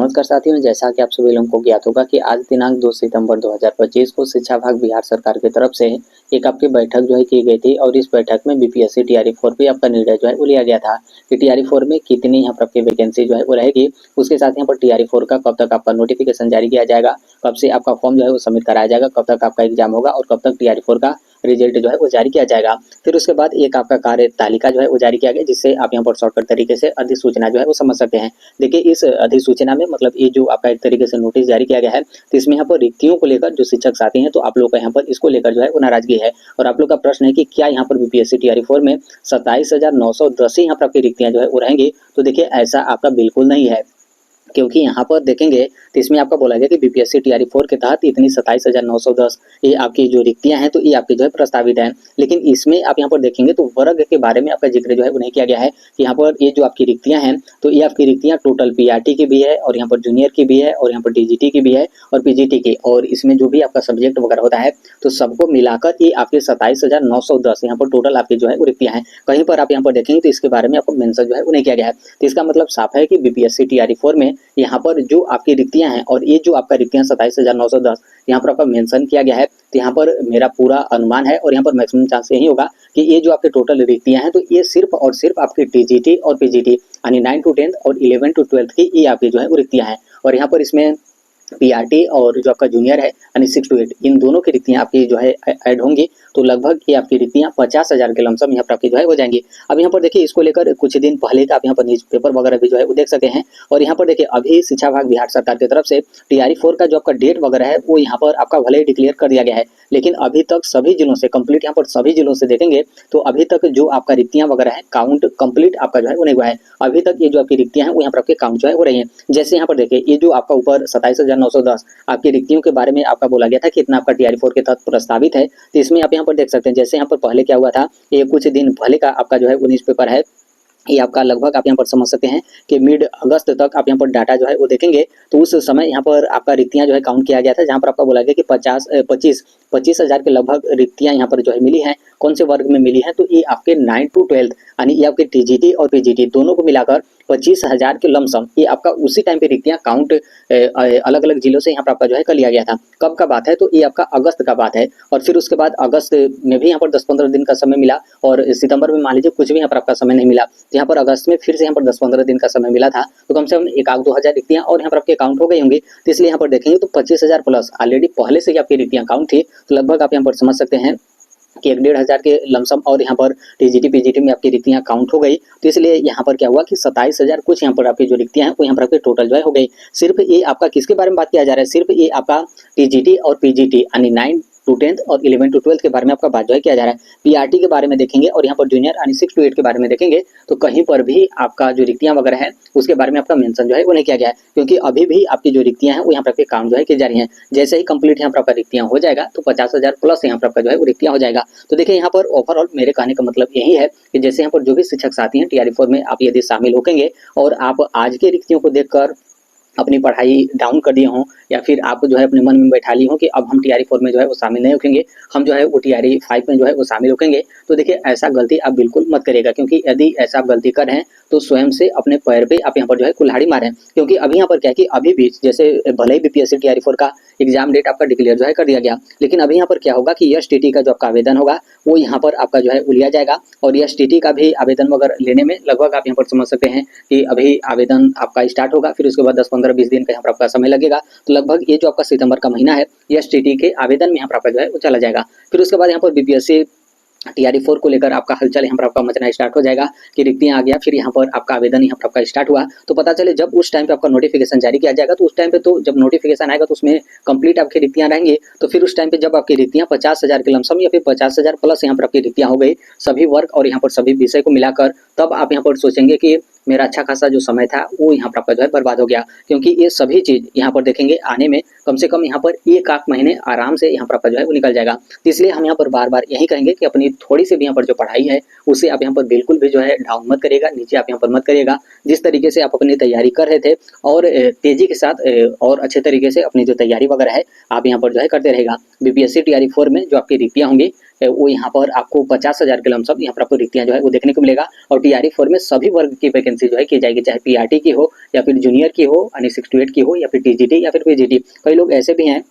नमस्कार साथियों, जैसा कि आप सभी लोगों को ज्ञात होगा कि आज दिनांक 2 सितंबर 2025 को शिक्षा विभाग बिहार सरकार की तरफ से एक आपकी बैठक की गई थी और इस बैठक में बीपीएससी टीआरई 4 पे आपका निर्णय वो लिया गया था कि टीआरई 4 में कितनी यहाँ पर आपकी वैकेंसी वो रहेगी। उसके साथ यहाँ पर टीआरई 4 का कब तक आपका नोटिफिकेशन जारी किया जाएगा, कब से आपका फॉर्म वो सबमिट कराया जाएगा, कब तक आपका एग्जाम होगा और कब तक टीआरई 4 का रिजल्ट वो जारी किया जाएगा। फिर उसके बाद एक आपका कार्य तालिका वो जारी किया गया, जिससे आप यहाँ पर शॉर्टकट तरीके से अधिसूचना वो समझ सकते हैं। देखिए, इस अधिसूचना में मतलब ये जो आपका एक तरीके से नोटिस जारी किया गया है, तो इसमें यहाँ पर रिक्तियों को लेकर जो शिक्षक साथी हैं, तो आप लोग का यहाँ पर इसको लेकर वो नाराजगी है। और आप लोग का प्रश्न है कि क्या यहाँ पर बीपीएससी टीआरई 4 में 27,910 यहाँ पर आपकी रिक्तियां वो रहेंगी। तो देखिए, ऐसा आपका बिल्कुल नहीं है, क्योंकि यहाँ पर देखेंगे तो इसमें आपका बोला गया कि बीपीएससी टीआरई 4 के तहत इतनी 27,910 ये आपकी जो रिक्तियां हैं, तो ये आपकी प्रस्तावित है। लेकिन इसमें आप यहाँ पर देखेंगे तो वर्ग के बारे में आपका जिक्र वो नहीं किया गया है कि यहाँ पर ये जो आपकी रिक्तियां हैं, तो ये आपकी रिक्तियां टोटल पीआरटी की भी है और यहाँ पर जूनियर की भी है और यहाँ पर टीजीटी की भी है और पीजीटी की, और इसमें जो भी आपका सब्जेक्ट वगैरह होता है, तो सबको मिलाकर ये आपके 27,910 यहाँ पर टोटल आपकी वो रिक्तियां हैं। कहीं पर आप यहाँ पर देखेंगे तो इसके बारे में आपको मेंशन वो नहीं किया गया है। तो इसका मतलब साफ है कि बीपीएससी टीआरई 4 में यहाँ पर जो आपकी रिक्तियां हैं और ये जो आपका रिक्तियां 27,910 यहाँ पर आपका मेंशन किया गया है, तो यहाँ पर मेरा पूरा अनुमान है और यहाँ पर मैक्सिमम चांस यही होगा कि ये जो आपके टोटल रिक्तियां हैं, तो ये सिर्फ और सिर्फ आपकी टीजीटी और पीजीटी यानी 9 to 10 और 11 to 12 की ये आपकी वो रिक्तियां हैं। और यहाँ पर इसमें पीआरटी और जो आपका जूनियर है यानी 6 to 8 इन दोनों की रिक्तियां आपकी ऐड होंगी, तो लगभग ये आपकी रिक्तियां 50,000 के लमसम यहाँ पर आपकी हो जाएंगी। अब यहाँ पर देखिए, इसको लेकर कुछ दिन पहले का आप यहाँ पर न्यूज पेपर वगैरह भी वो देख सकते हैं। और यहाँ पर देखिए, अभी शिक्षा विभाग बिहार सरकार की तरफ से टीआरई 4 का जो आपका डेट वगैरह है, वो यहाँ पर आपका भले ही डिक्लेयर कर दिया गया है, लेकिन अभी तक सभी जिलों से कंप्लीट यहाँ पर सभी जिलों से देखेंगे तो अभी तक जो आपका रिक्तियां वगैरह है काउंट कंप्लीट आपका वो नहीं हुआ है। अभी तक ये जो आपकी रिक्तियां हैं वो यहाँ पर आपके काउंट हो रही है। जैसे यहाँ पर देखिए, ये जो आपका ऊपर 27,910 आपकी रिक्तियों के बारे में आपका बोला गया था कि इतना आपका टीआरई 4 के तहत प्रस्तावित है, तो इसमें आप यहाँ पर देख सकते हैं। जैसे यहाँ पर पहले क्या हुआ था, ये कुछ दिन पहले का आपका वो न्यूज पेपर है, ये आपका लगभग आप यहाँ पर समझ सकते हैं कि मिड अगस्त तक आप यहाँ पर डाटा वो देखेंगे, तो उस समय यहाँ पर आपका रिक्तियां काउंट किया गया था, जहाँ पर आपका बोला गया कि 25,000 के लगभग रिक्तियां यहाँ पर मिली हैं। कौन से वर्ग में मिली हैं, तो ये आपके 9 to 12 यानी ये आपके टीजीटी और पीजीटी दोनों को मिलाकर 25,000 के लमसम ये आपका उसी टाइम पे रिक्तियां काउंट अलग अलग जिलों से यहाँ पर आपका कर लिया गया था। कब का बात है, तो ये आपका अगस्त का बात है। और फिर उसके बाद अगस्त में भी यहाँ पर 10-15 दिन का समय मिला और सितंबर में मान लीजिए कुछ भी यहाँ पर आपका समय नहीं मिला, तो यहाँ पर अगस्त में फिर से यहाँ पर 10-15 दिन का समय मिला था, तो कम से कम 1-2 हज़ार रिक्तियां और यहाँ पर आपके काउंट हो गई होंगी। तो इसलिए यहाँ पर देखेंगे तो 25,000 प्लस ऑलरेडी पहले से ही आपकी रिक्तियां काउंट थी, तो लगभग आप यहाँ पर समझ सकते हैं कि 1-1.5 हज़ार के लमसम और यहाँ पर टीजीटी पीजीटी में आपकी रिक्तियां काउंट हो गई। तो इसलिए यहाँ पर क्या हुआ कि 27,000 कुछ यहाँ पर आपकी जो रिक्तियां हैं वो यहाँ पर आपके टोटल हो गई। सिर्फ ये आपका किसके बारे में बात किया जा रहा है, सिर्फ ये आपका टीजीटी और पीजीटी यानी 9 to 10 और 11 to 12 के बारे में आपका बात किया जा रहा है। पीआरटी के बारे में देखेंगे और यहाँ पर जूनियर यानी 6 to 8 के बारे में देखेंगे, तो कहीं पर भी आपका जो रिक्तियां वगैरह है उसके बारे में आपका मेंशन वो नहीं किया गया है, क्योंकि अभी भी आपकी जो रिक्तियां हैं वो यहाँ पर आपके काउंट की जा रही हैं। जैसे ही कंप्लीट यहाँ पर आपका रिक्तियां हो जाएगा, तो 50,000 प्लस यहाँ पर आपका वो रिक्तियां हो जाएगा। तो देखिए, यहाँ पर ओवरऑल मेरे कहने का मतलब यही है कि जैसे यहाँ पर जो भी शिक्षक साथी हैं टीआरई 4 में आप यदि शामिल होंगे और आप आज के रिक्तियों को देखकर अपनी पढ़ाई डाउन कर दिए हों, या फिर आप अपने मन में बैठा ली हो कि अब हम टीआरई 4 में वो शामिल नहीं होंगे, हम वो टीआरई 5 में वो शामिल होंगे, तो देखिए ऐसा गलती आप बिल्कुल मत करिएगा, क्योंकि यदि ऐसा आप गलती करें तो स्वयं से अपने पैर पे आप यहाँ पर कुल्हाड़ी मारें। क्योंकि अभी यहाँ पर क्या है कि अभी भी जैसे भले ही बीपीएससी टीआरई 4 का एग्जाम डेट आपका डिक्लेयर कर दिया गया, लेकिन अभी यहाँ पर क्या होगा कि एसटीटी का जो आपका आवेदन होगा वो यहाँ पर आपका लिया जाएगा, और एसटीटी का भी आवेदन वगैरह लेने में लगभग आप यहाँ पर समझ सकते हैं कि अभी आवेदन आपका स्टार्ट होगा, फिर उसके बाद 10-15-20 दिन का यहाँ पर आपका समय लगेगा। तो लगभग ये जो आपका सितंबर का महीना है, एसटीटी के आवेदन में यहाँ पर आपका वो चला जाएगा। फिर उसके बाद यहाँ पर बीपीएससी टीआरई 4 को लेकर आपका हलचल यहाँ पर आपका मचना स्टार्ट हो जाएगा कि रिक्तियां आ गया, फिर यहाँ पर आपका आवेदन यहाँ पर आपका स्टार्ट हुआ, तो पता चले जब उस टाइम पे आपका नोटिफिकेशन जारी किया जाएगा, तो उस टाइम पे तो जब नोटिफिकेशन आएगा तो उसमें कंप्लीट आपकी रिक्तियां रहेंगी, तो फिर उस टाइम पे जब आपकी रिक्तियां 50,000 के लमसम या फिर 50,000 प्लस यहाँ पर आपकी रिक्तियां हो गई सभी वर्ग और यहाँ पर सभी विषय को मिलाकर, तब आप यहाँ पर सोचेंगे कि मेरा अच्छा खासा जो समय था वो यहाँ पर आपका बर्बाद हो गया। क्योंकि ये सभी चीज यहाँ पर देखेंगे आने में कम से कम यहाँ पर 1-8 महीने आराम से यहाँ पर आपका वो निकल जाएगा। तो इसलिए हम यहाँ पर बार बार यही कहेंगे कि अपनी थोड़ी सी भी यहाँ पर जो पढ़ाई है उसे आप यहाँ पर बिल्कुल भी डाउन मत करिएगा, नीचे आप यहाँ पर मत करिएगा। जिस तरीके से आप अपनी तैयारी कर रहे थे और तेजी के साथ और अच्छे तरीके से अपनी जो तैयारी वगैरह है आप यहाँ पर करते रहेगा। बीपीएससी टीआरई 4 में जो आपकी रिक्तियां होंगी वो यहाँ पर आपको 50,000 के लमसम यहाँ पर आपको रिक्तियां जो है वो देखने को मिलेगा। और टीआरई 4 में सभी वर्ग की वैकेंसी जो है की जाएगी, चाहे पीआरटी की हो या फिर जूनियर की हो, यानी 6 to 8 की हो, या फिर टीजीटी या फिर पीजीटी। कई लोग ऐसे भी हैं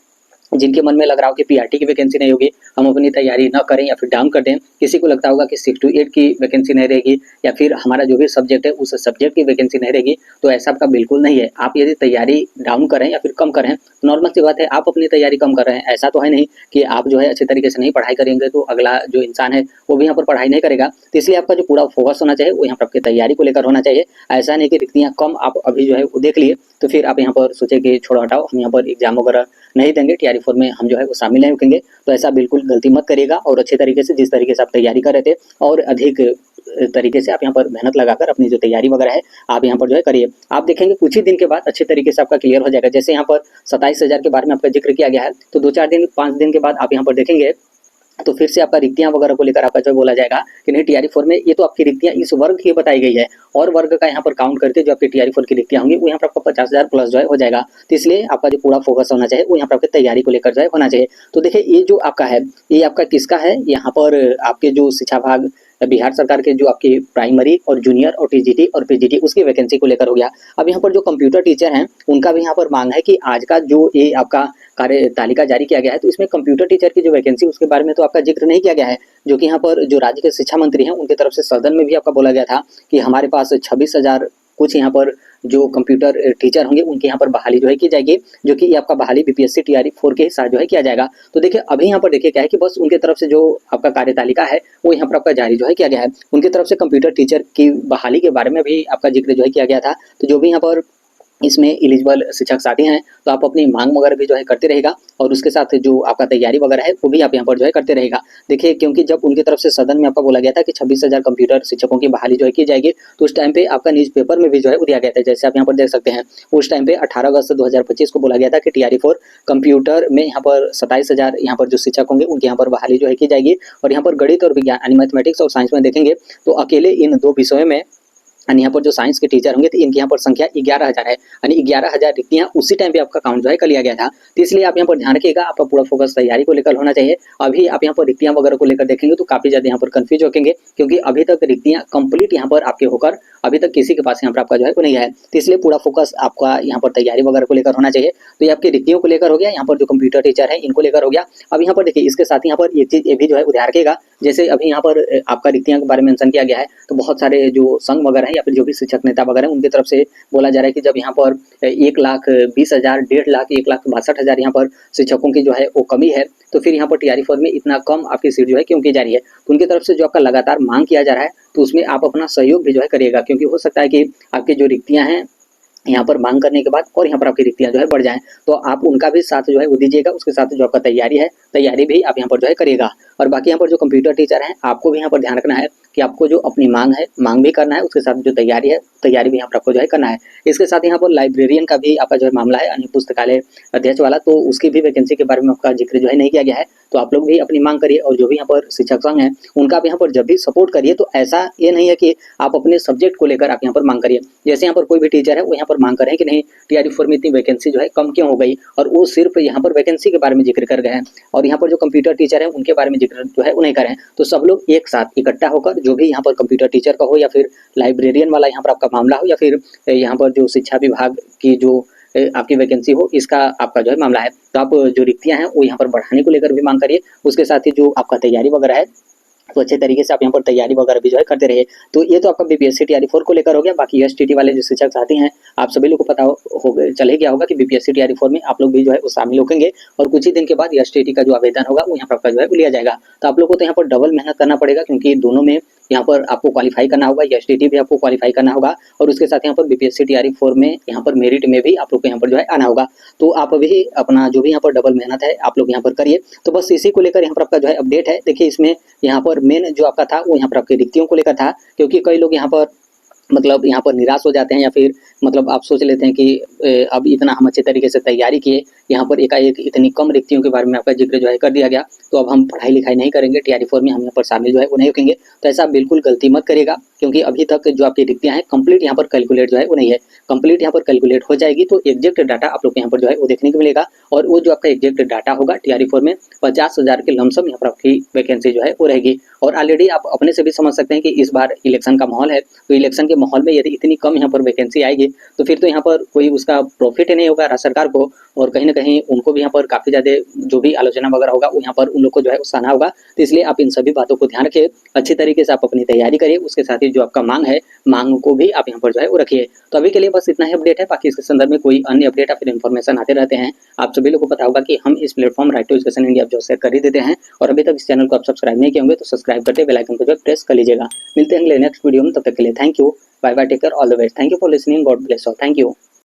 जिनके मन में लग रहा हो कि पीआरटी की वैकेंसी नहीं होगी, हम अपनी तैयारी न करें या फिर डाउन कर दें। किसी को लगता होगा कि 6 to 8 की वैकेंसी नहीं रहेगी या फिर हमारा जो भी सब्जेक्ट है उस सब्जेक्ट की वैकेंसी नहीं रहेगी। तो ऐसा आपका बिल्कुल नहीं है। आप यदि तैयारी डाउन करें या फिर कम करें, नॉर्मल सी बात है, आप अपनी तैयारी कम कर रहे हैं। ऐसा तो है नहीं कि आप जो है अच्छे तरीके से नहीं पढ़ाई करेंगे तो अगला जो इंसान है वो भी यहाँ पर पढ़ाई नहीं करेगा। तो इसलिए आपका जो पूरा फोकस होना चाहिए वो यहाँ पर आपकी तैयारी को लेकर होना चाहिए। ऐसा नहीं कि रिक्तियाँ कम आप अभी जो है वो देख लिए तो फिर आप यहाँ पर सोचे कि छोड़ो हटाओ, हम यहाँ पर एग्जाम वगैरह नहीं देंगे, टीआरई 4 में हम जो है वो शामिल नहीं होंगे। तो ऐसा बिल्कुल गलती मत करिएगा और अच्छे तरीके से, जिस तरीके से आप तैयारी कर रहे थे और अधिक तरीके से आप यहाँ पर मेहनत लगाकर अपनी जो तैयारी वगैरह है आप यहाँ पर जो है करिए। आप देखेंगे कुछ ही दिन के बाद अच्छे तरीके से आपका क्लियर हो जाएगा। जैसे यहाँ पर 27,000 के बारे में आपका जिक्र किया गया है, तो 2-4 दिन 5 दिन के बाद आप यहाँ पर देखेंगे तो फिर से आपका रिक्तियां वगैरह को लेकर आपका जो बोला जाएगा कि नहीं टीआरई 4 में ये तो आपकी रिक्तियां इस वर्ग की बताई गई है और वर्ग का यहाँ पर काउंट करके जो आपकी टीआरई 4 की रिक्तियां होंगी वो यहाँ पर आपको 50,000 प्लस जो है हो जाएगा। तो इसलिए आपका जो पूरा फोकस होना चाहिए वो यहाँ पर आपकी तैयारी को लेकर जो है होना चाहिए। तो देखिए ये जो आपका है ये आपका किसका है, यहाँ पर आपके जो शिक्षा विभाग बिहार सरकार के जो आपकी प्राइमरी और जूनियर और टीजीटी और पीजीटी उसकी वैकेंसी को लेकर हो गया। अब यहाँ पर जो कंप्यूटर टीचर हैं उनका भी यहाँ पर मांग है कि आज का जो ये आपका कार्य तालिका जारी किया गया है तो इसमें कंप्यूटर टीचर की जो वैकेंसी उसके बारे में तो आपका जिक्र नहीं किया गया है, जो कि यहाँ पर जो राज्य के शिक्षा मंत्री हैं उनकी तरफ से सदन में भी आपका बोला गया था कि हमारे पास 26,000 कुछ यहाँ पर जो कंप्यूटर टीचर होंगे उनके यहाँ पर बहाली जो है की जाएगी, जो कि आपका बहाली बीपीएससी टीआरई 4 के साथ जो है किया जाएगा। तो देखिए अभी यहाँ पर देखिए क्या है कि बस उनके तरफ से जो आपका कार्यतालिका है वो यहाँ पर आपका जारी जो है किया गया है। उनकी तरफ से कंप्यूटर टीचर की बहाली के बारे में भी आपका जिक्र जो है किया गया था। तो जो भी यहाँ पर इसमें एलिजिबल शिक्षक साथी हैं तो आप अपनी मांग वगैरह भी जो है करते रहेगा और उसके साथ जो आपका तैयारी वगैरह है वो भी आप यहाँ पर जो है करते रहेगा। देखिए क्योंकि जब उनकी तरफ से सदन में आपका बोला गया था कि 26,000 कंप्यूटर शिक्षकों की बहाली जो है की जाएगी तो उस टाइम पे आपका न्यूज़पेपर में भी जो है वो दिया गया था, जैसे आप यहाँ पर देख सकते हैं। उस टाइम पे 18 अगस्त 2025 को बोला गया था कि टीआरई 4 कंप्यूटर में यहाँ पर 27,000 यहाँ पर जो शिक्षक होंगे उनके यहाँ पर बहाली जो है की जाएगी। और यहाँ पर गणित और विज्ञान यानी मैथमेटिक्स और साइंस में देखेंगे तो अकेले इन 2 विषयों में यानी यहाँ पर जो साइंस के टीचर होंगे तो इनकी यहाँ पर संख्या 11,000 है, यानी 11,000 रिक्तियाँ उसी टाइम पे आपका काउंट जो है कर लिया गया था। तो इसलिए आप यहाँ पर ध्यान रखिएगा, आपका पूरा फोकस तैयारी को लेकर होना चाहिए। अभी आप यहाँ पर रिक्तियाँ वगैरह को लेकर देखेंगे तो काफी ज्यादा यहाँ पर कंफ्यूज होंगे क्योंकि अभी तक रिक्तियाँ कंप्लीट यहाँ पर आपके होकर अभी तक किसी के पास यहाँ पर आपका जो है वो नहीं है। तो इसलिए पूरा फोकस आपका यहाँ पर तैयारी वगैरह को लेकर होना चाहिए। तो ये आपकी रिक्तियों को लेकर हो गया, यहाँ पर जो कंप्यूटर टीचर है इनको लेकर हो गया। अब यहाँ पर देखिए इसके साथ यहाँ पर एक चीज ये भी जो है ध्यान रखिएगा, जैसे अभी यहाँ पर आपका रिक्तियां के बारे में मेंशन किया गया है तो बहुत सारे जो संघ वगैरह है या फिर जो भी शिक्षक नेता वगैरह उनकी तरफ से बोला जा रहा है कि जब यहाँ पर 1,20,000, 1.5 लाख, 1,62,000 यहाँ पर शिक्षकों की जो है वो कमी है तो फिर यहाँ पर टीआरई 4 में इतना कम आपकी सीट जो है क्यों की जा रही है। तो उनकी तरफ से जो आपका लगातार मांग किया जा रहा है तो उसमें आप अपना सहयोग भी जो है करिएगा, क्योंकि हो सकता है कि आपकी जो रिक्तियां हैं यहाँ पर मांग करने के बाद और यहाँ पर आपकी रिक्तियां जो है बढ़ जाएं तो आप उनका भी साथ जो है वो दीजिएगा। उसके साथ जो आपका तैयारी है तैयारी भी आप यहाँ पर जो है करिएगा। और बाकी यहाँ पर जो कंप्यूटर टीचर हैं आपको भी यहाँ पर ध्यान रखना है कि आपको जो अपनी मांग है मांग भी करना है, उसके साथ जो तैयारी है तैयारी भी यहाँ पर आपको जो है करना है। इसके साथ यहाँ पर लाइब्रेरियन का भी आपका जो है मामला है, यानी पुस्तकालय अध्यक्ष वाला, तो उसकी भी वैकेंसी के बारे में आपका जिक्र जो है नहीं किया गया है। तो आप लोग भी अपनी मांग करिए और जो भी यहाँ पर शिक्षक संघ है उनका भी यहाँ पर जब भी सपोर्ट करिए। तो ऐसा ये नहीं है कि आप अपने सब्जेक्ट को लेकर आप यहाँ पर मांग करिए। जैसे यहाँ पर कोई भी टीचर है वो यहाँ पर मांग कर रहे हैं कि नहीं टीआरई 4 में इतनी वैकेंसी जो है कम क्यों हो गई, और वो सिर्फ यहाँ पर वैकेंसी के बारे में जिक्र कर गए हैं और यहाँ पर जो कंप्यूटर टीचर है उनके बारे में जिक्र जो है वो नहीं करें। तो सब लोग एक साथ इकट्ठा होकर जो भी यहाँ पर कंप्यूटर टीचर का हो या फिर लाइब्रेरियन वाला यहाँ पर आपका मामला हो या फिर यहाँ पर जो शिक्षा विभाग की जो आपकी वैकेंसी हो इसका आपका जो है मामला है, तो आप जो रिक्तियां हैं वो यहाँ पर बढ़ाने को लेकर भी मांग करिए। उसके साथ ही जो आपका तैयारी वगैरह है तो अच्छे तरीके से आप यहाँ पर तैयारी वगैरह भी जो है करते रहिए। तो ये तो आपका बीपीएससी टीआरई 4 को लेकर हो गया। बाकी एसटीटी वाले जो शिक्षक साथी हैं आप सभी लोग को पता हो चले गया होगा कि बीपीएससी टीआरई 4 में आप लोग भी जो है वो शामिल होंगे और कुछ ही दिन के बाद एसटीटी का जो आवेदन होगा वो यहाँ पर आपका जो है लिया जाएगा। तो आप लोग को तो यहाँ पर डबल मेहनत करना पड़ेगा क्योंकि दोनों में यहाँ पर आपको क्वालिफाई करना होगा, एसटीटी भी आपको क्वालिफाई करना होगा और उसके साथ यहाँ पर बीपीएससी टीआरई 4 में यहाँ पर मेरिट में भी आप लोग को यहाँ पर जो है आना होगा। तो आप अभी अपना जो भी यहाँ पर डबल मेहनत है आप लोग यहाँ पर करिए। तो बस इसी को लेकर यहाँ पर आपका जो है अपडेट है। देखिए इसमें यहाँ पर मेन जो आपका था वो यहाँ पर आपकी रिक्तियों को लेकर था, क्योंकि कई लोग यहाँ पर मतलब यहाँ पर निराश हो जाते हैं, या फिर मतलब आप सोच लेते हैं कि अब इतना हम अच्छे तरीके से तैयारी किए, यहाँ पर एकाएक इतनी कम रिक्तियों के बारे में आपका जिक्र जो है कर दिया गया, तो अब हम पढ़ाई लिखाई नहीं करेंगे, टीआरई 4 में हम यहाँ पर शामिल जो है वो नहीं होंगे। तो ऐसा बिल्कुल गलती मत करिएगा, क्योंकि अभी तक जो आपकी रिक्तियाँ हैं कंप्लीट यहाँ पर कैलकुलेट जो है वो नहीं है। कंप्लीट यहाँ पर कैलकुलेट हो जाएगी तो एग्जैक्ट डाटा आप लोग को यहाँ पर जो है वो देखने को मिलेगा, और वो जो आपका एग्जैक्ट डाटा होगा टीआरई 4 में 50,000 के लमसम यहाँ पर आपकी वैकेंसी जो है वो रहेगी। और ऑलरेडी आप अपने से भी समझ सकते हैं कि इस बार इलेक्शन का माहौल है, तो इलेक्शन के माहौल में यदि इतनी कम यहाँ पर वैकेंसी आएगी तो फिर तो यहाँ पर कोई उसका प्रॉफिट ही नहीं होगा राज्य सरकार को, और कहीं ना कहीं उनको भी यहाँ पर काफ़ी ज़्यादा जो भी आलोचना वगैरह होगा वो यहाँ पर उन लोग को जो है सहना होगा। तो इसलिए आप इन सभी बातों को ध्यान रखिए, अच्छी तरीके से आप अपनी तैयारी करिए, उसके साथ ही जो आपका मांग है, मांग को भी आप यहाँ पर जो है वो रखिए। तो अभी के लिए बस इतना ही अपडेट है, बाकी इसके संदर्भ में कोई अन्य अपडेट या फिर इन्फॉर्मेशन आते रहते हैं। आप सभी लोगों को पता होगा कि हम इस platform right to education India जो शेयर कर ही देते हैं, और अभी तक इस चैनल को आप सब्सक्राइब नहीं किए होंगे तो सब्सक्राइब करके बेल आइकन को जो प्रेस कर लीजिएगा। मिलते हैं अगले नेक्स्ट वीडियो में, तब तक के लिए thank you, bye bye, take care, all the best, thank you for listening, God bless all, thank you.